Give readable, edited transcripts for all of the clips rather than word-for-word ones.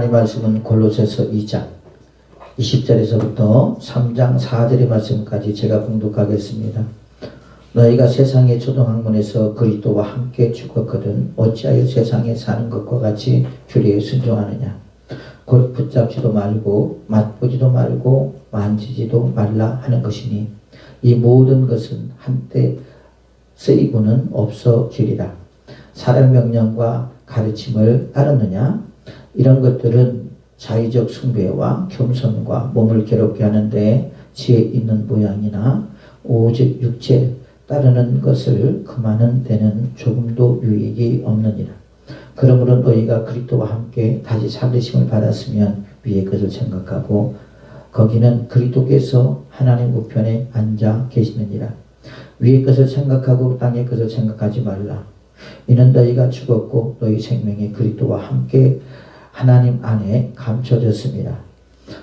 하나님 말씀은 골로새서 2장 20절에서부터 3장 4절의 말씀까지 제가 봉독하겠습니다. 너희가 세상의 초등학문에서 그리스도와 함께 죽었거든 어찌하여 세상에 사는 것과 같이 규례에 순종하느냐. 곧 붙잡지도 말고 맛보지도 말고 만지지도 말라 하는 것이니 이 모든 것은 한때 쓰이고는 없어지리라. 사람 명령과 가르침을 따르느냐. 이런 것들은 자의적 숭배와 겸손과 몸을 괴롭게 하는데 지혜 있는 모양이나 오직 육체 따르는 것을 금하는 데는 조금도 유익이 없느니라. 그러므로 너희가 그리스도와 함께 다시 살리심을 받았으면 위의 것을 생각하고 거기는 그리스도께서 하나님 우편에 앉아 계시느니라. 위의 것을 생각하고 땅의 것을 생각하지 말라. 이는 너희가 죽었고 너희 생명이 그리스도와 함께 하나님 안에 감춰졌습니다.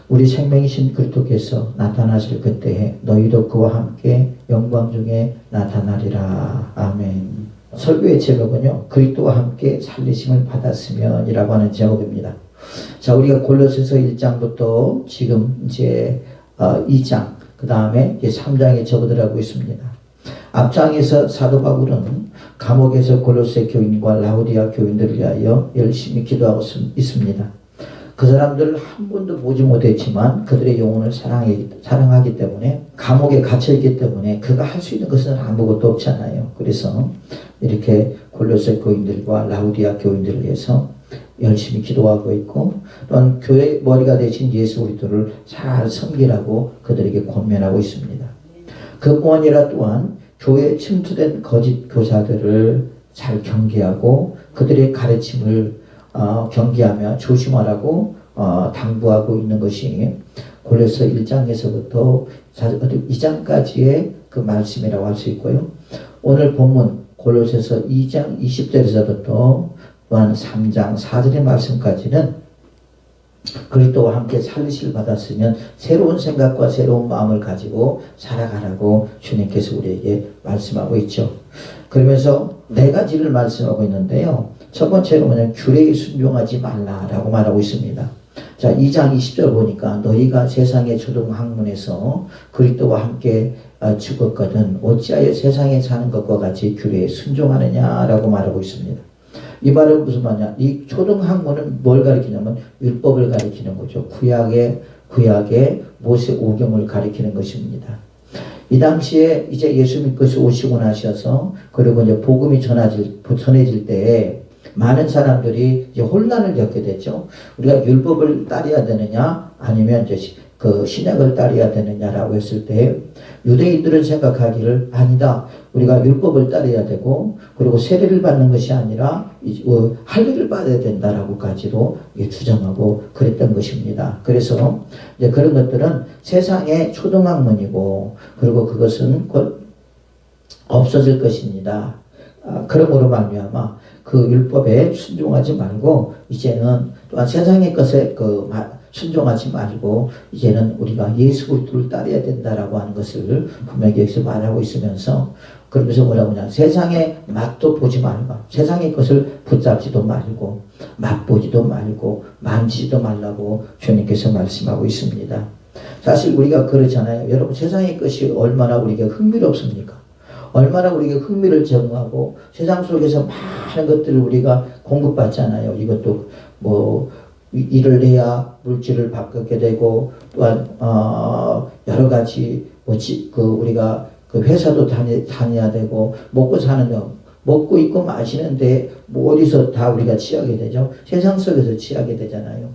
우리 생명이신 그리스도께서 나타나실 그때에 너희도 그와 함께 영광 중에 나타나리라. 아멘. 설교의 제목은요, 그리스도와 함께 살리심을 받았으면 이라고 하는 제목입니다. 자, 우리가 골로새서 1장부터 지금 이제 2장, 그 다음에 이제 3장에 접어들어가고 있습니다. 앞장에서 사도 바울은 감옥에서 골로새 교인과 라우디아 교인들을 위하여 열심히 기도하고 있습니다. 그 사람들을 한 번도 보지 못했지만 그들의 영혼을 사랑하기 때문에 감옥에 갇혀있기 때문에 그가 할 수 있는 것은 아무것도 없잖아요. 그래서 이렇게 골로새 교인들과 라우디아 교인들을 위해서 열심히 기도하고 있고 또한 교회의 머리가 되신 예수 그리스도를 잘 섬기라고 그들에게 권면하고 있습니다. 그뿐 아니라 또한 교회에 침투된 거짓 교사들을 잘 경계하고 그들의 가르침을 경계하며 조심하라고 당부하고 있는 것이 골로새 1장에서부터 2장까지의 그 말씀이라고 할 수 있고요. 오늘 본문 골로새서 2장 20절에서부터 또한 3장 4절의 말씀까지는 그리스도와 함께 살리심을 받았으면 새로운 생각과 새로운 마음을 가지고 살아가라고 주님께서 우리에게 말씀하고 있죠. 그러면서 네 가지를 말씀하고 있는데요. 첫 번째로 뭐냐면 규례에 순종하지 말라라고 말하고 있습니다. 자, 2장 20절 보니까 너희가 세상의 초등학문에서 그리스도와 함께 죽었거든 어찌하여 세상에 사는 것과 같이 규례에 순종하느냐라고 말하고 있습니다. 이 말은 무슨 말이냐? 이 초등학문은 뭘 가리키냐면 율법을 가리키는 거죠. 구약의 모세 오경을 가리키는 것입니다. 이 당시에 이제 예수 믿고 오시고 나셔서 그리고 이제 복음이 전해질 때에 많은 사람들이 이제 혼란을 겪게 됐죠. 우리가 율법을 따라야 되느냐 아니면 이제 그 신약을 따라야 되느냐라고 했을 때 유대인들은 생각하기를 아니다. 우리가 율법을 따라야 되고 그리고 세례를 받는 것이 아니라 할례를 받아야 된다라고까지도 주장하고 그랬던 것입니다. 그래서 이제 그런 것들은 세상의 초등학문이고 그리고 그것은 곧 없어질 것입니다. 그러므로 말미암아 그 율법에 순종하지 말고 이제는 또한 세상의 것에 순종하지 말고 이제는 우리가 예수 그리스도를 따라야 된다라고 하는 것을 분명히 여기서 말하고 있으면서 그러면서 뭐라고 하냐 세상의 맛도 보지 말고 세상의 것을 붙잡지도 말고 맛보지도 말고 만지지도 말라고 주님께서 말씀하고 있습니다. 사실 우리가 그러잖아요. 여러분 세상의 것이 얼마나 우리에게 흥미롭습니까? 얼마나 우리가 흥미를 제공하고 세상 속에서 많은 것들을 우리가 공급받잖아요. 이것도 뭐 일을 해야 물질을 바꾸게 되고 또한 여러 가지 우리가 그 회사도 다녀야 되고 먹고 사는 거 먹고 입고 마시는데 뭐 어디서 다 우리가 취하게 되죠. 세상 속에서 취하게 되잖아요.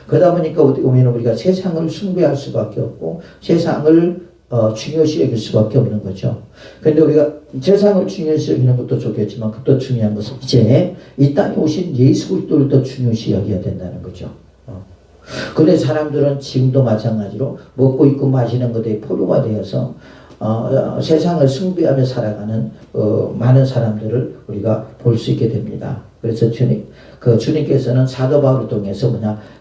그러다 보니까 어떻게 보면 우리가 세상을 숭배할 수밖에 없고 세상을 중요시 여길 수밖에 없는 거죠. 그런데 우리가 세상을 중요시 여기는 것도 좋겠지만 그것도 중요한 것은 이제 이 땅에 오신 예수 그리스도를 더 중요시 여겨야 된다는 거죠. 그런데 사람들은 지금도 마찬가지로 먹고 입고 마시는 것에 포로가 되어서 세상을 숭배하며 살아가는 많은 사람들을 우리가 볼 수 있게 됩니다. 그래서 주님께서는 사도 바울을 통해서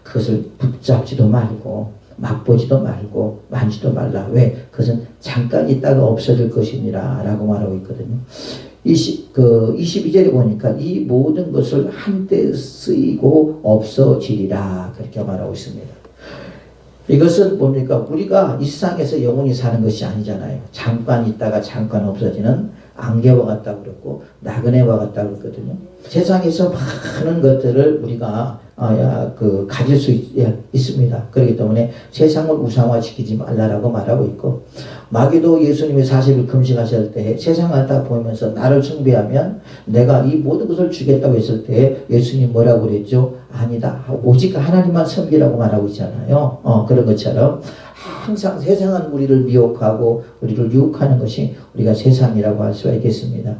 그것을 붙잡지도 말고 맛보지도 말고 만지도 말라. 왜? 그것은 잠깐 있다가 없어질 것이니라 라고 말하고 있거든요. 22절에 보니까 이 모든 것을 한때 쓰이고 없어지리라 그렇게 말하고 있습니다. 이것은 뭡니까? 우리가 이 세상에서 영원히 사는 것이 아니잖아요. 잠깐 있다가 잠깐 없어지는 안개와 같다고 그랬고 나그네와 같다고 그랬거든요. 세상에서 많은 것들을 우리가 가질 수 있습니다. 그렇기 때문에 세상을 우상화시키지 말라라고 말하고 있고, 마귀도 예수님이 40일 금식하실 때 세상을 딱 보면서 나를 숭배하면 내가 이 모든 것을 주겠다고 했을 때 예수님 뭐라고 그랬죠? 아니다. 오직 하나님만 섬기라고 말하고 있잖아요. 그런 것처럼 항상 세상은 우리를 미혹하고 우리를 유혹하는 것이 우리가 세상이라고 할 수가 있겠습니다.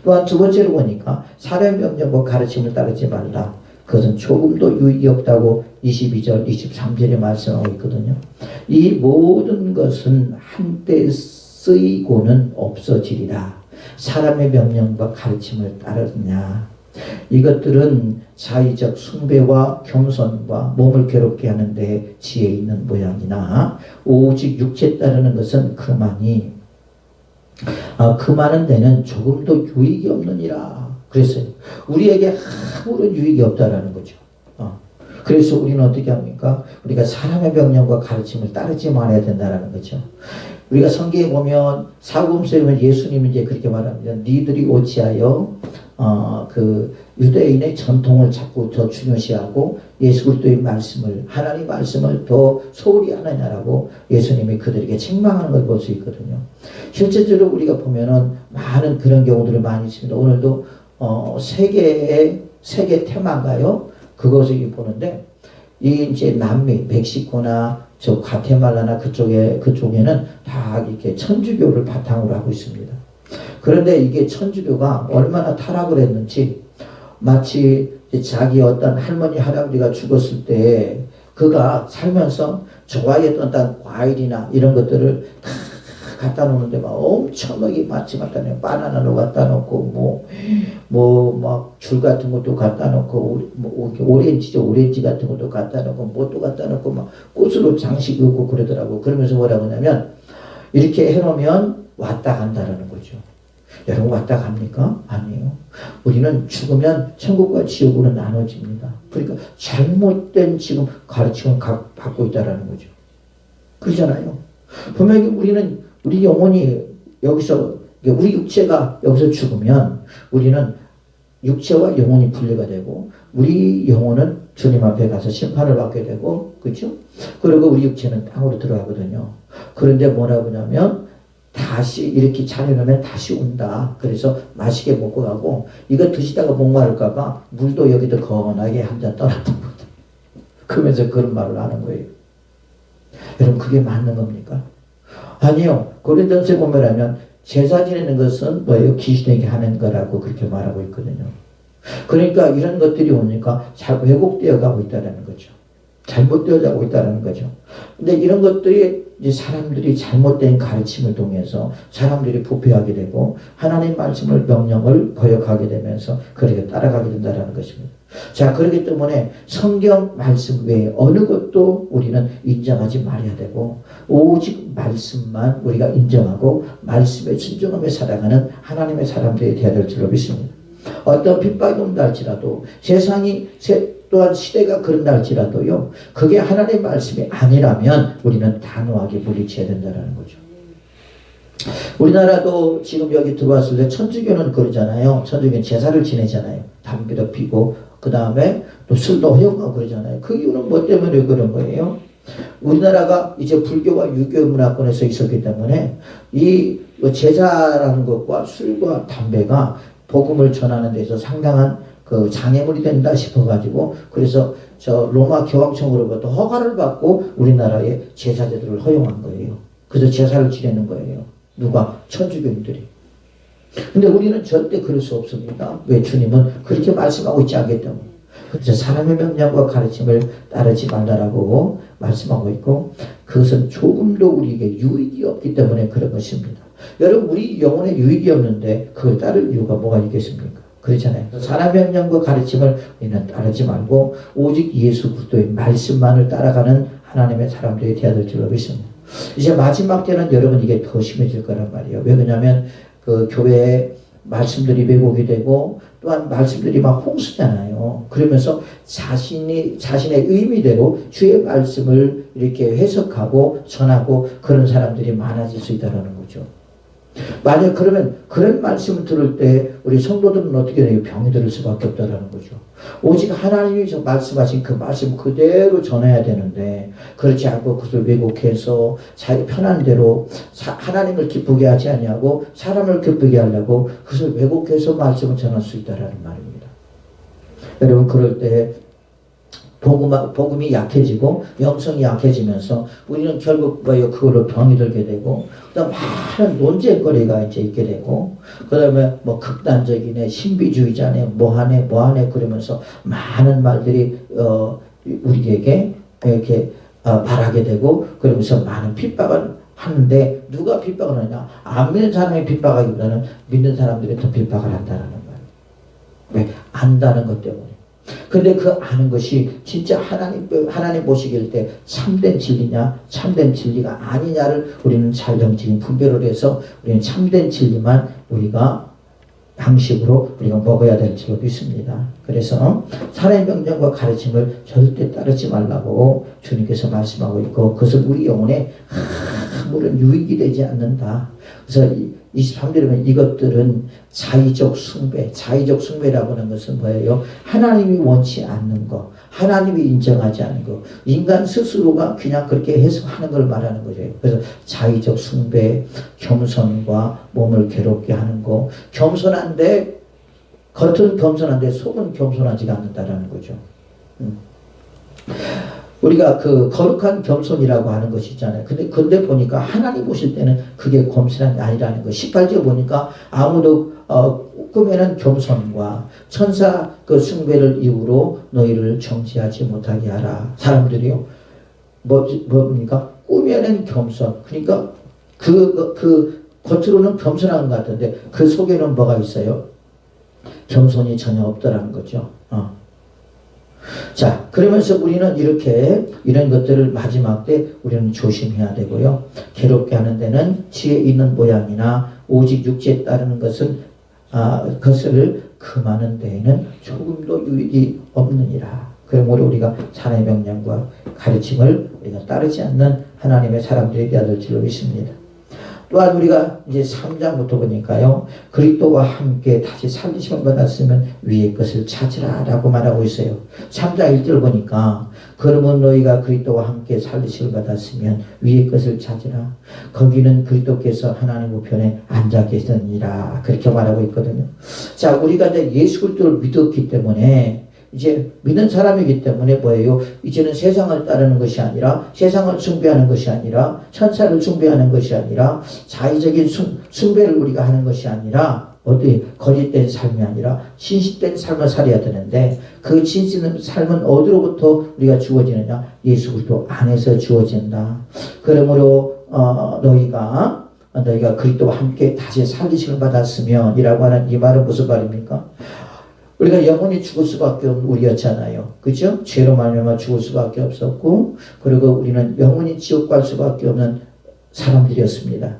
또한 두 번째로 보니까 사람의 명령과 가르침을 따르지 말라. 그것은 조금도 유익이 없다고 22절, 23절에 말씀하고 있거든요. 이 모든 것은 한때 쓰이고는 없어지리라. 사람의 명령과 가르침을 따르느냐. 이것들은 자의적 숭배와 겸손과 몸을 괴롭게 하는 데 지혜 있는 모양이나 오직 육체 따르는 것은 그만이 그만한 데는 조금도 유익이 없느니라. 그랬어요. 우리에게 아무런 유익이 없다라는 거죠. 그래서 우리는 어떻게 합니까? 우리가 사람의 명령과 가르침을 따르지 말아야 된다라는 거죠. 우리가 성경에 보면 사복음서에 보면 예수님이 이제 그렇게 말합니다. 니들이 어찌하여 유대인의 전통을 자꾸 더 중요시하고 예수 그리스도의 말씀을, 하나님 말씀을 더 소홀히 하느냐라고 예수님이 그들에게 책망하는 걸 볼 수 있거든요. 실제적으로 우리가 보면은 많은 그런 경우들을 많이 있습니다. 오늘도 세계 테마인가요? 그것을 보는데 이 이제 남미, 멕시코나 저 과테말라나 그쪽에는 다 이렇게 천주교를 바탕으로 하고 있습니다. 그런데 이게 천주교가 얼마나 타락을 했는지, 마치 자기 어떤 할머니 할아버지가 죽었을 때 그가 살면서 좋아했던 과일이나 이런 것들을 다 갖다 놓는데 막 엄청나게 마치 갖다 놓고 바나나도 갖다 놓고 막 줄 같은 것도 갖다 놓고 오렌지 같은 것도 갖다 놓고 뭣도 갖다 놓고 막 꽃으로 장식 입고 그러더라고. 그러면서 뭐라고 하냐면 이렇게 해놓으면 왔다 간다라는 거죠. 여러분 왔다 갑니까? 아니에요. 우리는 죽으면 천국과 지옥으로 나눠집니다. 그러니까 잘못된 지금 가르침을 받고 있다라는 거죠. 그러잖아요. 분명히 우리 영혼이 여기서, 우리 육체가 여기서 죽으면 우리는 육체와 영혼이 분리가 되고 우리 영혼은 주님 앞에 가서 심판을 받게 되고, 그렇죠? 그리고 우리 육체는 땅으로 들어가거든요. 그런데 뭐라고 하냐면 다시 이렇게 차려놓으면 다시 온다. 그래서 맛있게 먹고 가고, 이거 드시다가 목마를까봐 물도 여기다 거원하게 한 잔 떠났답니다. 그러면서 그런 말을 하는 거예요. 여러분 그게 맞는 겁니까? 아니요. 고린도전서에 보면 제사 지내는 것은 뭐예요? 귀신에게 하는 거라고 그렇게 말하고 있거든요. 그러니까 이런 것들이 오니까 잘 왜곡되어 가고 있다는 거죠. 잘못되어 가고 있다는 거죠. 근데 이런 것들이 이제 사람들이 잘못된 가르침을 통해서 사람들이 부패하게 되고 하나님 말씀을, 명령을 거역하게 되면서 그렇게 따라가게 된다는 것입니다. 자, 그렇기 때문에 성경 말씀 외에 어느 것도 우리는 인정하지 말아야 되고 오직 말씀만 우리가 인정하고 말씀에 순종하며 살아가는 하나님의 사람들이 되어야 될 줄로 믿습니다. 어떤 핍박이 온다 할지라도, 세상이 또한 시대가 그런다 할지라도요, 그게 하나님의 말씀이 아니라면 우리는 단호하게 물리쳐야 된다는 거죠. 우리나라도 지금 여기 들어왔을 때 천주교는 그러잖아요. 천주교는 제사를 지내잖아요. 담배도 피고 그 다음에 또 술도 허용하고 그러잖아요. 그 이유는 뭐 때문에 그런 거예요? 우리나라가 이제 불교와 유교 문화권에서 있었기 때문에 이 제사라는 것과 술과 담배가 복음을 전하는 데서 상당한 그 장애물이 된다 싶어가지고, 그래서 저 로마 교황청으로부터 허가를 받고 우리나라의 제사제도를 허용한 거예요. 그래서 제사를 지내는 거예요. 누가? 천주교인들이. 근데 우리는 절대 그럴 수 없습니다. 왜? 주님은 그렇게 말씀하고 있지 않기 때문에. 그래서 사람의 명령과 가르침을 따르지 말라라고 말씀하고 있고, 그것은 조금도 우리에게 유익이 없기 때문에 그런 것입니다. 여러분, 우리 영혼에 유익이 없는데 그걸 따를 이유가 뭐가 있겠습니까? 그렇잖아요. 사람의 명령과 가르침을 우리는 따르지 말고 오직 예수 그리스도의 말씀만을 따라가는 하나님의 사람들이 되어야 될 줄로 믿습니다. 이제 마지막 때는 여러분 이게 더 심해질 거란 말이에요. 왜 그러냐면 그 교회에 말씀들이 왜곡이 되고 또한 말씀들이 막 홍수잖아요. 그러면서 자신의 의미대로 주의 말씀을 이렇게 해석하고 전하고 그런 사람들이 많아질 수 있다는 거죠. 만약 그러면 그런 말씀을 들을 때 우리 성도들은 어떻게 돼요? 병이 들 수밖에 없다는 거죠. 오직 하나님이 말씀하신 그 말씀 그대로 전해야 되는데 그렇지 않고 그것을 왜곡해서 자기 편한 대로 하나님을 기쁘게 하지 아니하고 사람을 기쁘게 하려고 그것을 왜곡해서 말씀을 전할 수 있다는 말입니다. 여러분 그럴 때 복음이 약해지고 영성이 약해지면서 우리는 결국 그걸로 병이 들게 되고 그다음 많은 논쟁거리가 이제 있게 되고 그다음에 뭐 극단적이네 신비주의자네 뭐하네 그러면서 많은 말들이 우리에게 이렇게 말하게 되고 그러면서 많은 핍박을 하는데 누가 핍박을 하냐? 안 믿는 사람이 핍박하기보다는 믿는 사람들이 더 핍박을 한다는 거예요. 왜? 안다는 것 때문에. 근데 그 아는 것이 진짜 하나님 보시길 때 참된 진리냐 참된 진리가 아니냐를 우리는 잘 정직히 분별을 해서 우리는 참된 진리만 우리가 양식으로 우리가 먹어야 될 줄 믿습니다. 그래서 사람의 명령과 가르침을 절대 따르지 말라고 주님께서 말씀하고 있고 그것은 우리 영혼에 아무런 유익이 되지 않는다. 그래서 23절에 보면 이것들은 자의적 숭배라고 하는 것은 뭐예요? 하나님이 원치 않는 거, 하나님이 인정하지 않는 거, 인간 스스로가 그냥 그렇게 해석하는 걸 말하는 거죠. 그래서 자의적 숭배, 겸손과 몸을 괴롭게 하는 거, 겸손한데 겉은 겸손한데 속은 겸손하지가 않는다라는 거죠. 우리가 그 거룩한 겸손이라고 하는 것이 있잖아요. 근데 보니까 하나님 보실 때는 그게 겸손이 아니라는 거. 18절 보니까 아무도 꿈에는 겸손과 천사 그 숭배를 이유로 너희를 정지하지 못하게 하라. 사람들이요. 뭡니까? 꿈에는 겸손. 그러니까 그 겉으로는 겸손한 것 같은데 그 속에는 뭐가 있어요? 겸손이 전혀 없더라는 거죠. 자, 그러면서 우리는 이런 것들을 마지막 때 우리는 조심해야 되고요. 괴롭게 하는 데는 지혜 있는 모양이나 오직 육체에 따르는 것을 금하는 데에는 조금도 유익이 없느니라. 그러므로 우리가 사람의 명령과 가르침을 우리가 따르지 않는 하나님의 사람들이 되어야 될 줄로 믿습니다. 또한 우리가 이제 3장부터 보니까요. 그리스도와 함께 다시 살리심을 받았으면 위의 것을 찾으라 라고 말하고 있어요. 3장 1절 보니까 그러면 너희가 그리스도와 함께 살리심을 받았으면 위의 것을 찾으라. 거기는 그리스도께서 하나님 우편에 앉아 계시느니라 그렇게 말하고 있거든요. 자, 우리가 이제 예수 그리스도를 믿었기 때문에 이제 믿는 사람이기 때문에 뭐예요? 이제는 세상을 따르는 것이 아니라 세상을 숭배하는 것이 아니라 천사를 숭배하는 것이 아니라 자의적인 숭배를 우리가 하는 것이 아니라 거짓된 삶이 아니라 진실된 삶을 살아야 되는데 그 진실된 삶은 어디로부터 우리가 주어지느냐? 예수 그리스도 안에서 주어진다. 그러므로 너희가 그리스도와 함께 다시 살리심을 받았으면 이라고 하는 이 말은 무슨 말입니까? 우리가 영원히 죽을 수밖에 없는 우리였잖아요. 그죠? 죄로 말미암아 죽을 수밖에 없었고 그리고 우리는 영원히 지옥 갈 수밖에 없는 사람들이었습니다.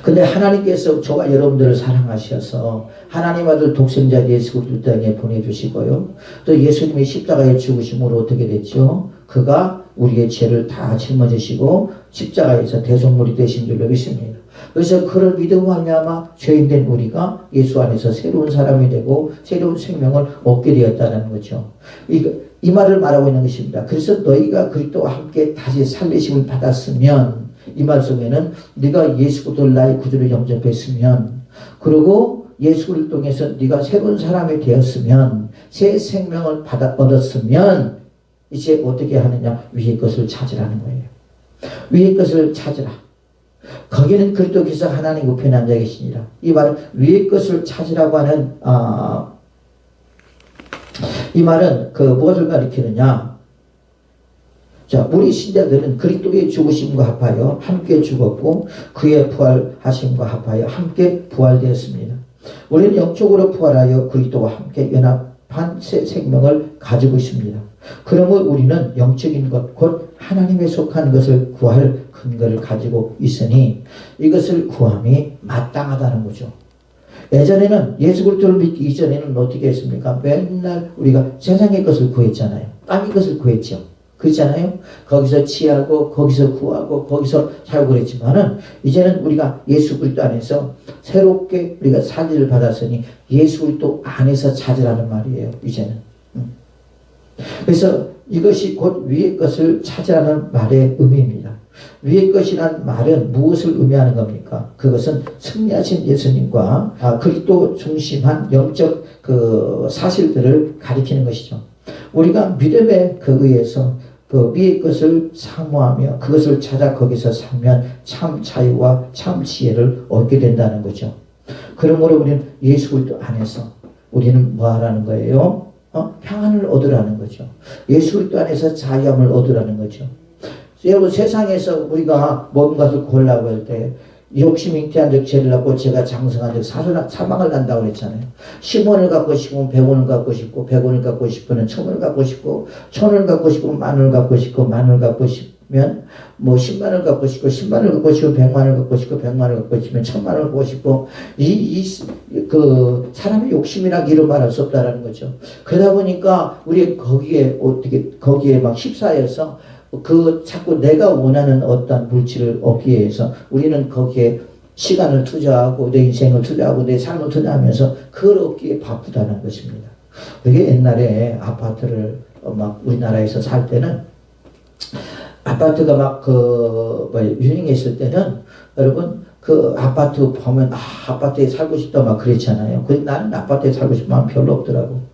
근데 하나님께서 저와 여러분들을 사랑하셔서 하나님 아들 독생자 예수 그리스도 땅에 보내주시고요. 또 예수님이 십자가에 죽으심으로 어떻게 됐죠? 그가 우리의 죄를 다 짊어지시고 십자가에서 대속물이 되신 줄로 믿습니다. 그래서 그를 믿음으로 말미암아 죄인된 우리가 예수 안에서 새로운 사람이 되고 새로운 생명을 얻게 되었다는 거죠. 이 말을 말하고 있는 것입니다. 그래서 너희가 그리스도와 함께 다시 살리심을 받았으면 이 말 속에는 네가 예수 그리스도를 나의 구주로 영접했으면 그리고 예수 그리스도를 통해서 네가 새로운 사람이 되었으면 새 생명을 얻었으면 이제 어떻게 하느냐? 위의 것을 찾으라는 거예요. 위의 것을 찾으라. 거기는 그리스도께서 하나님 우편에 앉아 계시니라. 이 말은 위의 것을 찾으라고 하는 이 말은 무엇을 가리키느냐? 자, 우리 신자들은 그리스도의 죽으심과 합하여 함께 죽었고 그의 부활하심과 합하여 함께 부활되었습니다. 우리는 영적으로 부활하여 그리스도와 함께 연합한 새 생명을 가지고 있습니다. 그러므로 우리는 영적인 것, 곧 하나님에 속한 것을 구할 근거를 가지고 있으니 이것을 구함이 마땅하다는 거죠. 예전에는 예수 그리스도를 믿기 이전에는 어떻게 했습니까? 맨날 우리가 세상의 것을 구했잖아요. 땅의 것을 구했죠. 그렇잖아요. 거기서 취하고 거기서 구하고 거기서 살고 그랬지만은 이제는 우리가 예수 그리스도 안에서 새롭게 우리가 살리를 받았으니 예수 그리스도 안에서 찾으라는 말이에요. 이제는. 그래서 이것이 곧 위의 것을 찾으라는 말의 의미입니다. 위의 것이란 말은 무엇을 의미하는 겁니까? 그것은 승리하신 예수님과 그리스도 중심한 영적 그 사실들을 가리키는 것이죠. 우리가 믿음에 의해서 그 위의 것을 사모하며 그것을 찾아 거기서 살면 참 자유와 참 지혜를 얻게 된다는 거죠. 그러므로 우리는 예수 그리스도 안에서 우리는 뭐 하라는 거예요? 평안을 얻으라는 거죠. 예수 그리스도 안에서 자유함을 얻으라는 거죠. 여러분 세상에서 우리가 뭔가를 고르려고 할 때 욕심 잉태한 적 죄를 낳고 제가 장성한 적 사망을 난다고 그랬잖아요. 10원을 갖고 싶으면 100원을 갖고 싶고 100원을 갖고 싶으면 1000원을 갖고 싶고 1000원을 갖고 싶으면 만원을 갖고 싶고 만원을 갖고 싶으면 뭐 10만원을 갖고 싶고 10만원을 갖고 싶고 100만원을 갖고 싶고 100만원을 갖고 싶으면 1000만원을 갖고 싶고 그 사람의 욕심이라 이런 말할 수 없다라는 거죠. 그러다 보니까 우리 거기에 막 휩싸여서 자꾸 내가 원하는 어떤 물질을 얻기 위해서 우리는 거기에 시간을 투자하고 내 인생을 투자하고 내 삶을 투자하면서 그걸 얻기에 바쁘다는 것입니다. 그게 옛날에 아파트를 막 우리나라에서 살 때는 아파트가 막 유행했을 때는 여러분 그 아파트 보면 아파트에 살고 싶다 막 그랬잖아요. 근데 나는 아파트에 살고 싶은 마음 별로 없더라고.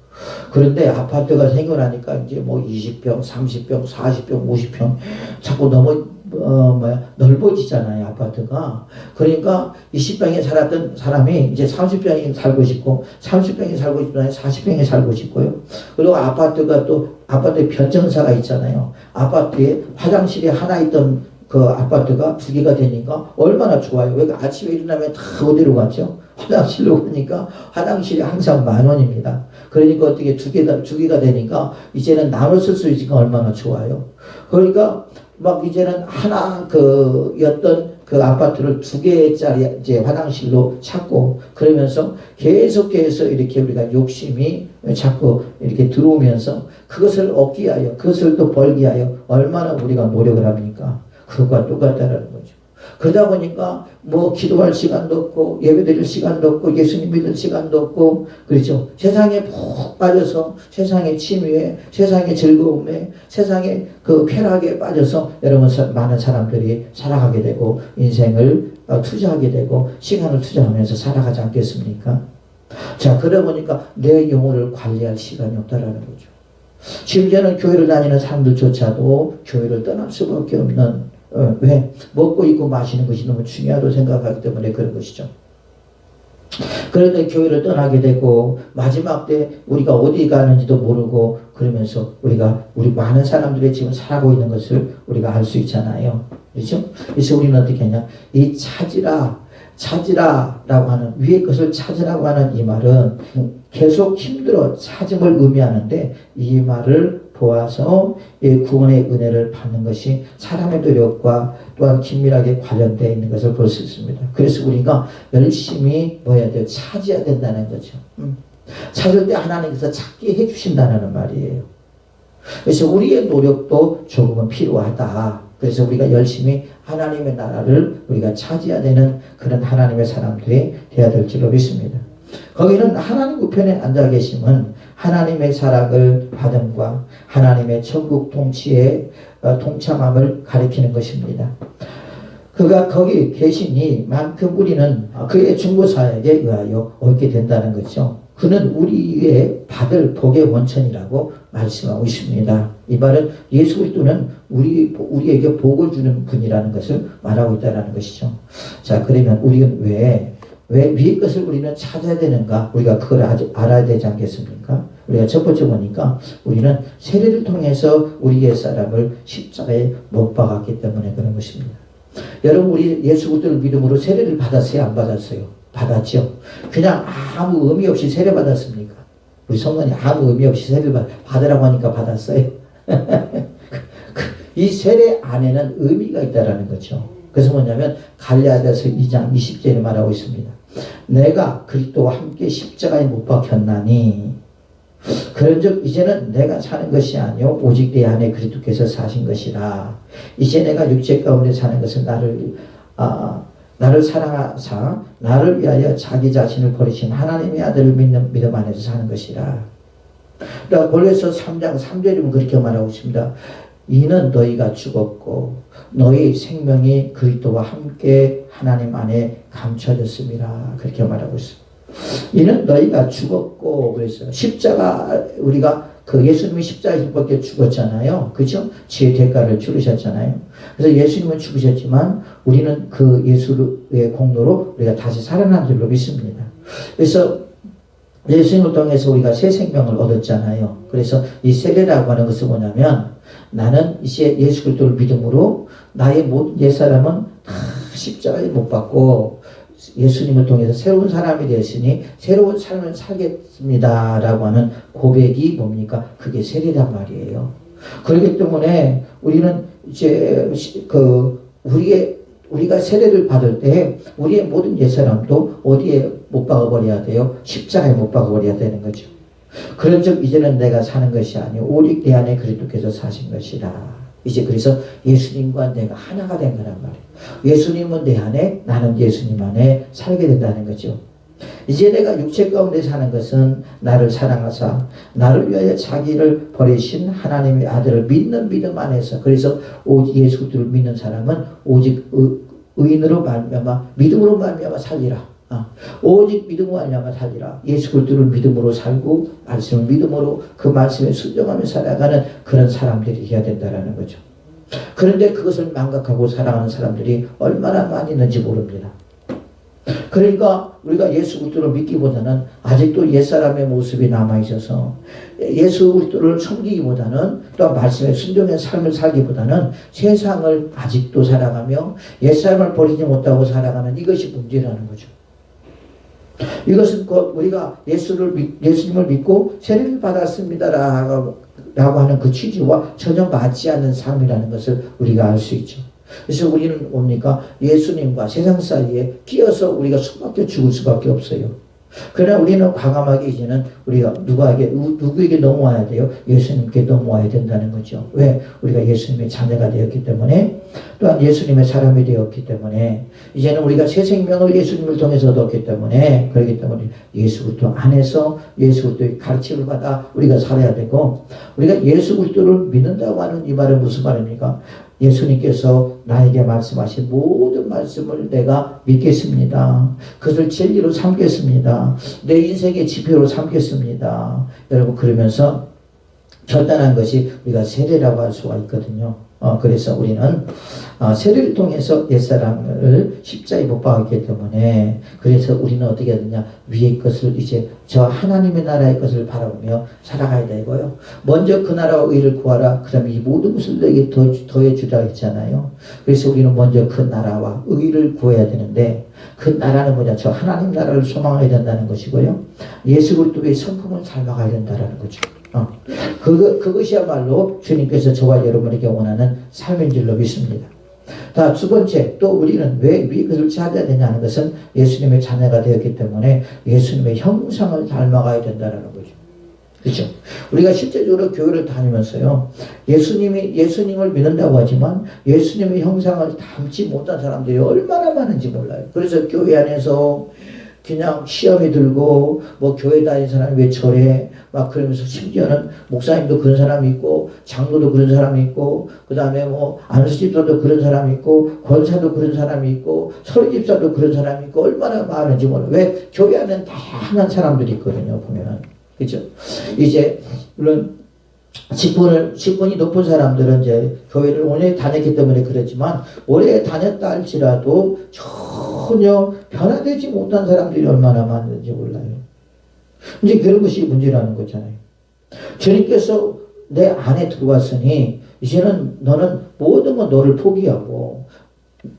그런데 아파트가 생겨나니까 이제 뭐 20평, 30평, 40평, 50평 자꾸 너무 넓어지잖아요, 아파트가. 그러니까 20평에 살았던 사람이 이제 30평에 살고 싶고 30평에 살고 싶은 사람이 40평에 살고 싶고요. 그리고 아파트가 또 아파트에 변정사가 있잖아요. 아파트에 화장실이 하나 있던 그 아파트가 두 개가 되니까 얼마나 좋아요. 왜 아침에 일어나면 다 어디로 갔죠? 화장실로 가니까 화장실이 항상 10,000원입니다. 그러니까 어떻게 두 개가 되니까 이제는 나눠 쓸 수 있으니까 얼마나 좋아요. 그러니까 막 이제는 였던 그 아파트를 2개짜리 이제 화장실로 찾고 그러면서 계속해서 이렇게 우리가 욕심이 자꾸 이렇게 들어오면서 그것을 얻기 위하여 그것을 또 벌기 위하여 얼마나 우리가 노력을 합니까? 그것과 똑같다라는 거죠. 그러다 보니까 뭐 기도할 시간도 없고 예배드릴 시간도 없고 예수님 믿을 시간도 없고 그렇죠. 세상에 푹 빠져서 세상의 취미에 세상의 즐거움에 세상의 그 쾌락에 빠져서 여러분 많은 사람들이 살아가게 되고 인생을 투자하게 되고 시간을 투자하면서 살아가지 않겠습니까? 자, 그러다 보니까 내 영혼을 관리할 시간이 없다라는 거죠. 심지어는 교회를 다니는 사람들조차도 교회를 떠날 수밖에 없는 왜? 먹고 입고 마시는 것이 너무 중요하다고 생각하기 때문에 그런 것이죠. 그런데 교회를 떠나게 되고 마지막 때 우리가 어디 가는지도 모르고 그러면서 우리 많은 사람들이 지금 살아가고 있는 것을 우리가 알 수 있잖아요. 그렇죠? 그래서 우리는 어떻게 하냐? 이 찾으라라고 하는 위의 것을 찾으라고 하는 이 말은 계속 힘들어 찾음을 의미하는데 이 말을 보아서 이 구원의 은혜를 받는 것이 사람의 노력과 또한 긴밀하게 관련되어 있는 것을 볼 수 있습니다. 그래서 우리가 열심히 뭐 해야 돼요? 찾아야 된다는 거죠. 찾을 때 하나님께서 찾게 해주신다는 말이에요. 그래서 우리의 노력도 조금은 필요하다. 그래서 우리가 열심히 하나님의 나라를 우리가 찾아야 되는 그런 하나님의 사람들이 되어야 될 줄로 믿습니다. 거기는 하나님 우편에 앉아 계심은 하나님의 사랑을 받음과 하나님의 천국 통치에 동참함을 가리키는 것입니다. 그가 거기 계시니만큼 우리는 그의 중보사역에 의하여 얻게 된다는 거죠. 그는 우리의 받을 복의 원천이라고 말씀하고 있습니다. 이 말은 예수 그리스도는 우리에게 복을 주는 분이라는 것을 말하고 있다는 것이죠. 자, 그러면 우리는 왜 위의 것을 우리는 찾아야 되는가? 우리가 그걸 알아야 되지 않겠습니까? 우리가 첫 번째 보니까 우리는 세례를 통해서 우리 옛사람을 십자가에 못 박았기 때문에 그런 것입니다. 여러분, 우리 예수 그리스도를 믿음으로 세례를 받았어요? 안 받았어요? 받았죠. 그냥 아무 의미 없이 세례 받았습니까? 우리 성도님 아무 의미 없이 세례를 받으라고 하니까 받았어요. 이 세례 안에는 의미가 있다라는 거죠. 그래서 뭐냐면 갈라디아서 2장 20절에 말하고 있습니다. 내가 그리스도와 함께 십자가에 못 박혔나니 그런즉 이제는 내가 사는 것이 아니요 오직 내 안에 그리스도께서 사신 것이라. 이제 내가 육체 가운데 사는 것은 나를 사랑하사 나를 위하여 자기 자신을 버리신 하나님의 아들을 믿는 믿음 안에서 사는 것이라. 그러니까 골로새 3장 3절이면 그렇게 말하고 있습니다. 이는 너희가 죽었고 너희 생명이 그리스도와 함께 하나님 안에 감춰졌음이라. 그렇게 말하고 있습니다. 이는 너희가 죽었고, 그래서 십자가, 우리가 그 예수님이 십자가에서 밖에 죽었잖아요. 그죠? 지의 대가를 치르셨잖아요. 그래서 예수님은 죽으셨지만 우리는 그 예수의 공로로 우리가 다시 살아난 줄로 믿습니다. 그래서 예수님을 통해서 우리가 새 생명을 얻었잖아요. 그래서 이 세례라고 하는 것은 뭐냐면 나는 이제 예수 그리스도를 믿음으로 나의 모든 옛사람은 다 십자가에 못 박고 예수님을 통해서 새로운 사람이 되었으니 새로운 삶을 살겠습니다 라고 하는 고백이 뭡니까? 그게 세례란 말이에요. 그렇기 때문에 우리는 이제 우리가 세례를 받을 때 우리의 모든 옛사람도 어디에 못 박아버려야 돼요? 십자가에 못 박아버려야 되는 거죠. 그런즉 이제는 내가 사는 것이 아니요 오직 내 안에 그리스도께서 사신 것이라. 이제 그래서 예수님과 내가 하나가 된 거란 말이에요. 예수님은 내 안에, 나는 예수님 안에 살게 된다는 거죠. 이제 내가 육체 가운데 사는 것은 나를 사랑하사 나를 위하여 자기를 버리신 하나님의 아들을 믿는 믿음 안에서. 그래서 오직 예수 그리스도를 믿는 사람은 오직 의인으로 말미암아 믿음으로 말미암아 살리라. 오직 믿음으로 말미암아 살리라. 예수 그리스도를 믿음으로 살고 말씀을 믿음으로 그 말씀에 순종하며 살아가는 그런 사람들이 해야 된다는 거죠. 그런데 그것을 망각하고 살아가는 사람들이 얼마나 많이 있는지 모릅니다. 그러니까 우리가 예수 그리스도를 믿기보다는 아직도 옛사람의 모습이 남아있어서 예수 그리스도를 섬기기보다는 또 말씀에 순종의 삶을 살기보다는 세상을 아직도 살아가며 옛사람을 버리지 못하고 살아가는 이것이 문제라는 거죠. 이것은 우리가 예수님을 믿고 세례를 받았습니다라고 하는 그 취지와 전혀 맞지 않는 삶이라는 것을 우리가 알 수 있죠. 그래서 우리는 뭡니까? 예수님과 세상 사이에 끼어서 우리가 숨막혀 죽을 수밖에 없어요. 그러나 우리는 과감하게 이제는 우리가 누구에게 넘어와야 돼요? 예수님께 넘어와야 된다는 거죠. 왜? 우리가 예수님의 자녀가 되었기 때문에, 또한 예수님의 사람이 되었기 때문에, 이제는 우리가 새 생명을 예수님을 통해서 얻었기 때문에, 그렇기 때문에 예수 그리스도 안에서 예수 그리스도의 가르침을 받아 우리가 살아야 되고, 우리가 예수 그리스도를 믿는다고 하는 이 말은 무슨 말입니까? 예수님께서 나에게 말씀하신 모든 말씀을 내가 믿겠습니다. 그것을 진리로 삼겠습니다. 내 인생의 지표로 삼겠습니다. 여러분, 그러면서 결단한 것이 우리가 세례라고 할 수가 있거든요. 그래서 우리는 세례를 통해서 옛사람을 십자가에 못 박았기 때문에, 그래서 우리는 어떻게 해야 되냐, 위의 것을 이제 저 하나님의 나라의 것을 바라보며 살아가야 되고요. 먼저 그 나라와 의를 구하라. 그러면 이 모든 것을 너에게 더해 주라 했잖아요. 그래서 우리는 먼저 그 나라와 의를 구해야 되는데, 그 나라는 뭐냐, 저 하나님 나라를 소망해야 된다는 것이고요. 예수 그리스도의 성품을 닮아가야 된다는 거죠. 그것이야말로 주님께서 저와 여러분에게 원하는 삶인 줄로 믿습니다. 두 번째, 또 우리는 왜 그것을 찾아야 되냐는 것은 예수님의 자녀가 되었기 때문에 예수님의 형상을 닮아가야 된다는 거죠. 그렇죠? 우리가 실제적으로 교회를 다니면서요, 예수님을 믿는다고 하지만 예수님의 형상을 닮지 못한 사람들이 얼마나 많은지 몰라요. 그래서 교회 안에서 그냥 시험이 들고, 교회 다니는 사람이 왜 저래? 막 그러면서, 심지어는 목사님도 그런 사람이 있고, 장로도 그런 사람이 있고, 그 다음에 안수집사도 그런 사람이 있고, 권사도 그런 사람이 있고, 설교집사도 그런 사람이 있고, 얼마나 많은지 몰라요. 왜? 교회 안에는 다양한 사람들이 있거든요, 보면. 그죠? 이제, 물론, 직분이 높은 사람들은 이제 교회를 오래 다녔기 때문에 그렇지만, 오래 다녔다 할지라도 전혀 변화되지 못한 사람들이 얼마나 많은지 몰라요. 이제 그런 것이 문제라는 거잖아요. 주님께서 내 안에 들어왔으니 이제는 너는 모든 건 너를 포기하고,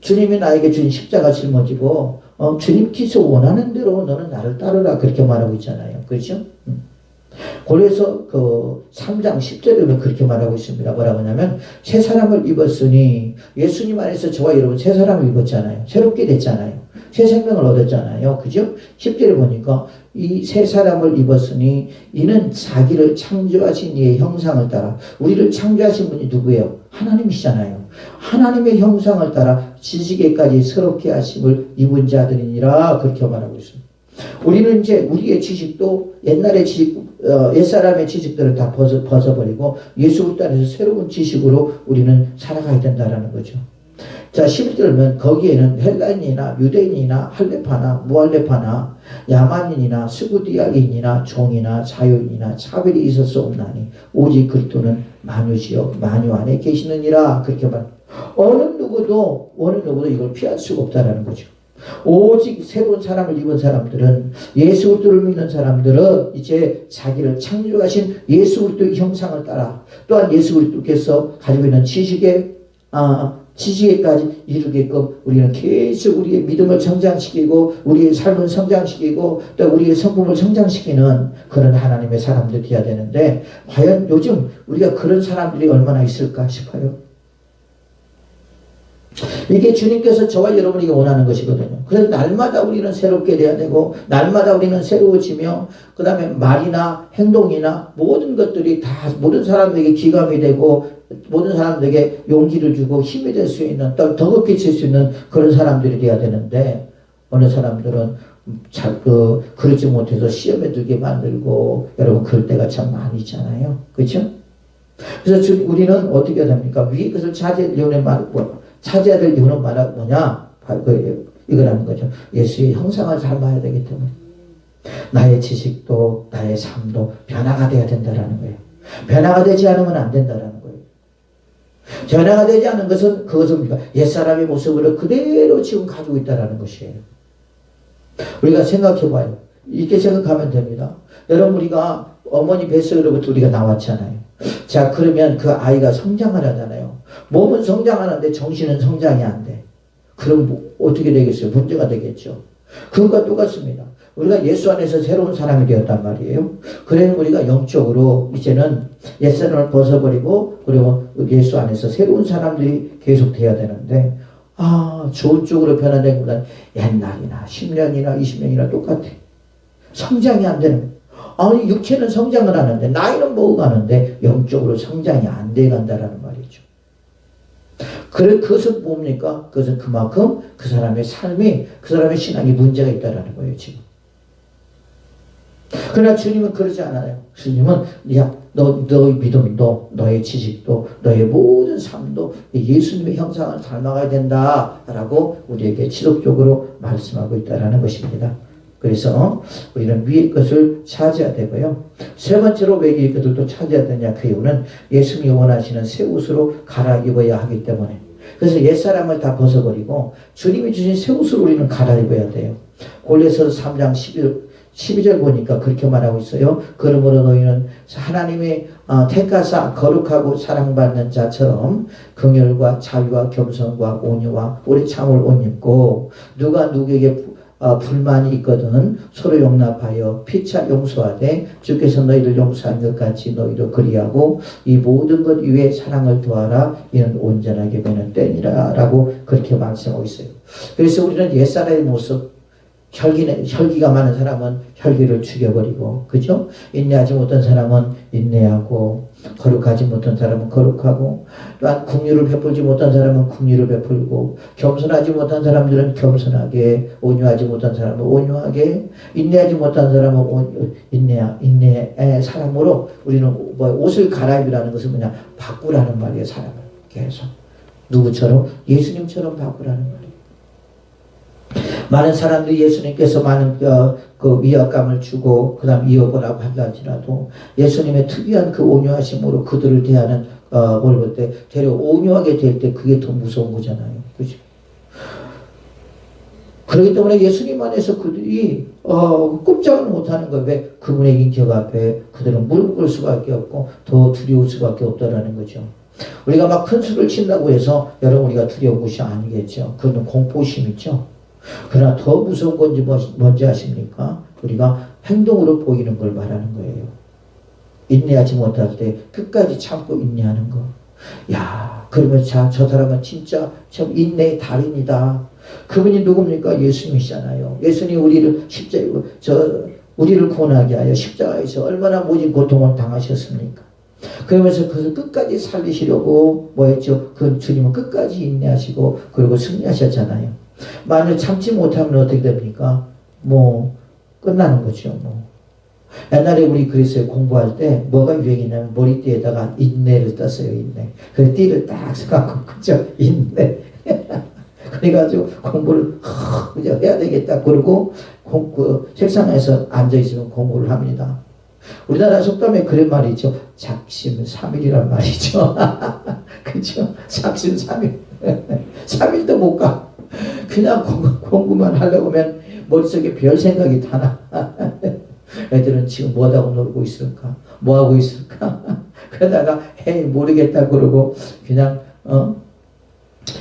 주님이 나에게 주신 십자가 짊어지고, 주님께서 원하는 대로 너는 나를 따르라, 그렇게 말하고 있잖아요. 그렇죠? 골로새 3장 10절에는 그렇게 말하고 있습니다. 뭐라고 하냐면, 새 사람을 입었으니, 예수님 안에서 저와 여러분 새 사람을 입었잖아요. 새롭게 됐잖아요. 새 생명을 얻었잖아요. 그죠? 10절에 보니까 이 새 사람을 입었으니 이는 자기를 창조하신 이의 형상을 따라, 우리를 창조하신 분이 누구예요? 하나님이시잖아요. 하나님의 형상을 따라 지식에까지 새롭게 하심을 입은 자들이니라, 그렇게 말하고 있습니다. 우리는 이제 우리의 지식도 옛날의 지식, 옛사람의 지식들을 다 벗어버리고 예수 그리스도 안에서 새로운 지식으로 우리는 살아가야 된다라는 거죠. 자, 11절은 거기에는 헬라인이나 유대인이나 할레파나 무할레파나 야만인이나 스구디아인이나 종이나 자유인이나 차별이 있을 수 없나니 오직 그리스도는 만유시여 만유 안에 계시느니라, 그렇게 말. 어느 누구도 이걸 피할 수가 없다라는 거죠. 오직 새로운 사람을 입은 사람들은, 예수 그리스도를 믿는 사람들은 이제 자기를 창조하신 예수 그리스도의 형상을 따라, 또한 예수 그리스도께서 가지고 있는 지식에까지 이르게끔 우리는 계속 우리의 믿음을 성장시키고 우리의 삶을 성장시키고 또 우리의 성품을 성장시키는 그런 하나님의 사람들이 되어야 되는데, 과연 요즘 우리가 그런 사람들이 얼마나 있을까 싶어요. 이게 주님께서 저와 여러분에게 원하는 것이거든요. 그래서 날마다 우리는 새롭게 돼야 되고, 날마다 우리는 새로워지며, 그 다음에 말이나 행동이나 모든 것들이 다 모든 사람들에게 기감이 되고, 모든 사람들에게 용기를 주고 힘이 될 수 있는, 더 높게 칠 수 있는 그런 사람들이 돼야 되는데, 어느 사람들은 그러지 못해서 시험에 들게 만들고, 여러분 그럴 때가 참 많이 있잖아요. 그렇죠? 그래서 우리는 어떻게 해야 됩니까? 위의 것을 차지해야 될 이유는 뭐냐? 바로 이거라는 거죠. 예수의 형상을 닮아야 되기 때문에 나의 지식도 나의 삶도 변화가 돼야 된다라는 거예요. 변화가 되지 않으면 안 된다라는 거예요. 변화가 되지 않은 것은 그것은 옛사람의 모습을 그대로 지금 가지고 있다라는 것이에요. 우리가 생각해봐요. 이렇게 생각하면 됩니다. 여러분, 우리가 어머니 뱃속으로부터 우리가 나왔잖아요. 자, 그러면 그 아이가 성장을 하잖아요. 몸은 성장하는데 정신은 성장이 안 돼. 그럼 어떻게 되겠어요? 문제가 되겠죠. 그것과 똑같습니다. 우리가 예수 안에서 새로운 사람이 되었단 말이에요. 그래서 우리가 영적으로 이제는 옛사람을 벗어버리고, 그리고 예수 안에서 새로운 사람들이 계속 돼야 되는데, 좋은 쪽으로 변화된 것보다는 옛날이나 10년이나 20년이나 똑같아. 성장이 안 되는 거예요. 아니, 육체는 성장을 하는데, 나이는 먹어가는데, 영적으로 성장이 안 돼 간다라는 말이죠. 그것은 뭡니까? 그것은 그만큼 그 사람의 삶이, 그 사람의 신앙이 문제가 있다라는 거예요, 지금. 그러나 주님은 그러지 않아요. 주님은, 너의 믿음도, 너의 지식도, 너의 모든 삶도 예수님의 형상을 닮아가야 된다라고 우리에게 지속적으로 말씀하고 있다라는 것입니다. 그래서 우리는 위의 것을 차지해야 되고요. 세 번째로 왜 위의 것을 또 차지해야 되냐, 그 이유는 예수님이 원하시는 새 옷으로 갈아입어야 하기 때문에. 그래서 옛사람을 다 벗어버리고 주님이 주신 새 옷을 우리는 갈아입어야 돼요. 골로새서 3장 12절 보니까 그렇게 말하고 있어요. 그러므로 너희는 하나님의 택하사 거룩하고 사랑받는 자처럼 긍휼과 자유와 겸손과 온유와 오래 참을 옷 입고, 누가 누구에게 불만이 있거든 서로 용납하여 피차 용서하되 주께서 너희를 용서한 것 같이 너희를 그리하고 이 모든 것 위에 사랑을 더하라. 이는 온전하게 되는 때니라 라고 그렇게 말씀하고 있어요. 그래서 우리는 옛사람의 모습, 혈기가 많은 사람은 혈기를 죽여버리고, 그죠? 인내하지 못한 사람은 인내하고, 거룩하지 못한 사람은 거룩하고, 또한 국률을 베풀지 못한 사람은 국률을 베풀고, 겸손하지 못한 사람들은 겸손하게, 온유하지 못한 사람은 온유하게, 인내하지 못한 사람은 인내의 사람으로 우리는 옷을 갈아입으라는 것은 뭐냐? 바꾸라는 말이에요, 사람을. 계속. 누구처럼? 예수님처럼 바꾸라는 말이에요. 많은 사람들이 예수님께서 많은 그 위압감을 주고 그 다음 이어보라고 한다 할지라도 예수님의 특이한 그 온유하심으로 그들을 대하는 뭘 볼 때 되려 온유하게 될 때 그게 더 무서운 거잖아요. 그렇죠? 그렇기 때문에 예수님 안에서 그들이 꼼짝을 못하는 거예요. 왜? 그분의 인격 앞에 그들은 무릎 꿇을 수밖에 없고 더 두려울 수밖에 없다라는 거죠. 우리가 막 큰 수를 친다고 해서 여러분 우리가 두려운 것이 아니겠죠. 그건 공포심 있죠. 그러나 더 무서운 건지 뭔지 아십니까? 우리가 행동으로 보이는 걸 말하는 거예요. 인내하지 못할 때 끝까지 참고 인내하는 거. 야, 그러면 저 사람은 진짜 참 인내의 달인이다. 그분이 누굽니까? 예수님이시잖아요. 예수님 우리를 우리를 구원하게 하여 십자가에서 얼마나 모진 고통을 당하셨습니까? 그러면서 그것을 끝까지 살리시려고 뭐 했죠? 그 주님은 끝까지 인내하시고 그리고 승리하셨잖아요. 만약 참지 못하면 어떻게 됩니까? 뭐 끝나는 거죠. 뭐 옛날에 우리 그리스도에 공부할 때 뭐가 유행이냐면 머리띠에다가 인내를 떴어요. 인내. 그 띠를 딱 써갖고 그죠? 인내. 그래가지고 공부를 그죠? 해야 되겠다. 그러고 책상에서 앉아있으면 공부를 합니다. 우리나라 속담에 그런 말이 있죠. 작심삼일이란 말이죠. 그죠? 작심삼일. 3일도 못 가. 그냥 공부만 하려고 하면 머릿속에 별 생각이 다 나. 애들은 지금 뭐하고 놀고 있을까? 뭐하고 있을까? 그러다가 에이 모르겠다 그러고 그냥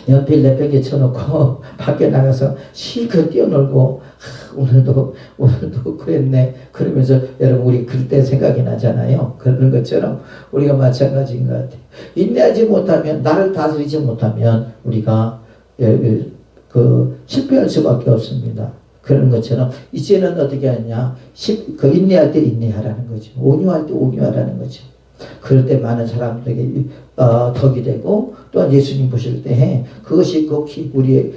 연필 내팽개 쳐놓고 밖에 나가서 실컷 뛰어놀고 오늘도 그랬네 그러면서 여러분 우리 그때 생각이 나잖아요. 그런 것처럼 우리가 마찬가지인 것 같아요. 인내하지 못하면 나를 다스리지 못하면 우리가 실패할 수밖에 없습니다. 그런 것처럼 이제는 어떻게 하냐 인내할 때 인내하라는 거죠. 온유할 때 온유하라는 거죠. 그럴 때 많은 사람들에게 덕이 되고 또한 예수님 보실 때 그것이 우리의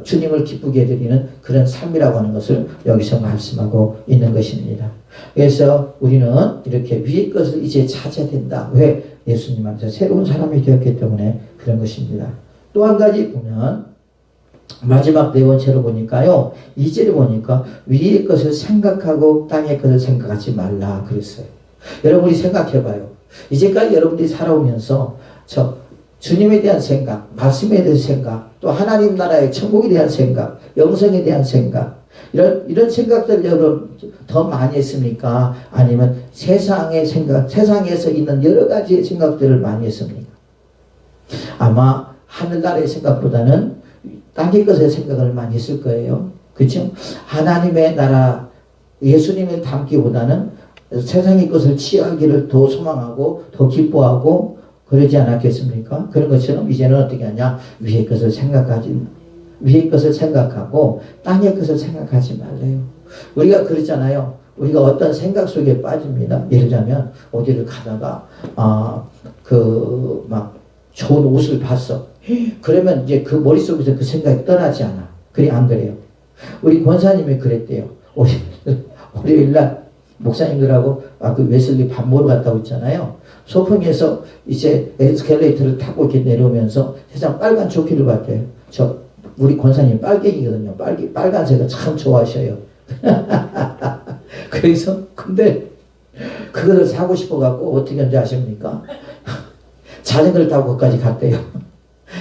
주님을 기쁘게 해드리는 그런 삶이라고 하는 것을 여기서 말씀하고 있는 것입니다. 그래서 우리는 이렇게 위의 것을 이제 찾아야 된다. 왜? 예수님 안에서 새로운 사람이 되었기 때문에 그런 것입니다. 또 한 가지 보면 마지막 네 번째로 보니까요. 2절에 보니까 위의 것을 생각하고 땅의 것을 생각하지 말라 그랬어요. 여러분이 생각해봐요. 이제까지 여러분들이 살아오면서 주님에 대한 생각, 말씀에 대한 생각, 또 하나님 나라의 천국에 대한 생각, 영생에 대한 생각 이런 생각들 여러분 더 많이 했습니까? 아니면 세상의 생각, 세상에서 있는 여러 가지의 생각들을 많이 했습니까? 아마 하늘나라의 생각보다는 땅의 것의 생각을 많이 했을 거예요. 그렇죠? 하나님의 나라, 예수님을 담기보다는 세상의 것을 취하기를 더 소망하고 더 기뻐하고 그러지 않았겠습니까? 그런 것처럼 이제는 어떻게 하냐? 위의 것을 생각하고 땅의 것을 생각하지 말래요. 우리가 그러잖아요. 우리가 어떤 생각 속에 빠집니다. 예를 들자면 어디를 가다가 좋은 옷을 봤어. 그러면 이제 그 머릿속에서 그 생각이 떠나지 않아. 그래 안 그래요? 우리 권사님이 그랬대요. 월요일날 목사님들하고 그 웨슬리 밥 먹으러 갔다고 했잖아요. 소풍에서 이제 에스컬레이터를 타고 이렇게 내려오면서 세상 빨간 조끼를 봤대요. 우리 권사님 빨갱이거든요. 빨간색을 참 좋아하셔요. 그래서 근데 그거를 사고 싶어 갖고 어떻게 한지 아십니까? 자전거를 타고 거기까지 갔대요.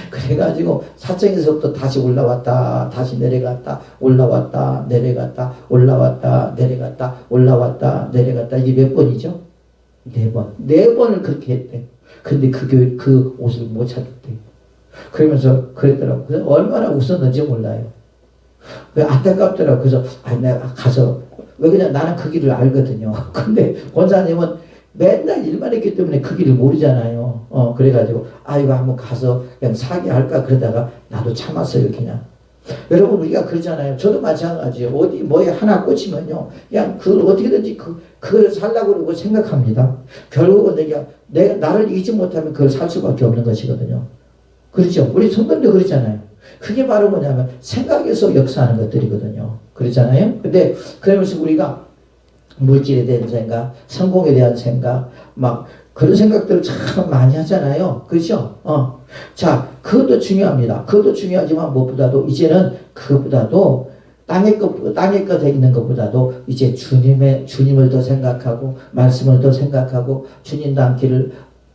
그래가지고 사청에서부터 다시 올라왔다 다시 내려갔다 올라왔다 내려갔다 올라왔다 내려갔다 올라왔다 내려갔다 이게 몇 번이죠? 4번. 4번을 그렇게 했대. 근데 그 옷을 못 찾았대. 그러면서 그랬더라고. 그래서 얼마나 웃었는지 몰라요. 왜 안타깝더라고. 그래서 내가 가서 왜 그냥 나는 그 길을 알거든요. 근데 권사님은 맨날 일만 했기 때문에 그 길을 모르잖아요. 그래가지고 이거 한번 가서 그냥 사게 할까 그러다가 나도 참았어요. 그냥. 여러분 우리가 그러잖아요. 저도 마찬가지예요. 어디 뭐에 하나 꽂히면요. 그냥 그걸 어떻게든지 그걸 살려고 그러고 생각합니다. 결국은 내가 나를 이기지 못하면 그걸 살 수밖에 없는 것이거든요. 그렇죠? 우리 성도님도 그러잖아요. 그게 바로 뭐냐면 생각에서 역사하는 것들이거든요. 그렇잖아요. 근데 그러면서 우리가 물질에 대한 생각, 성공에 대한 생각, 그런 생각들을 참 많이 하잖아요. 그렇죠? 자, 그것도 중요합니다. 그것도 중요하지만 무엇보다도 이제는 그것보다도 땅의 것에 있는 것보다도 이제 주님을 더 생각하고 말씀을 더 생각하고 주님 닮기를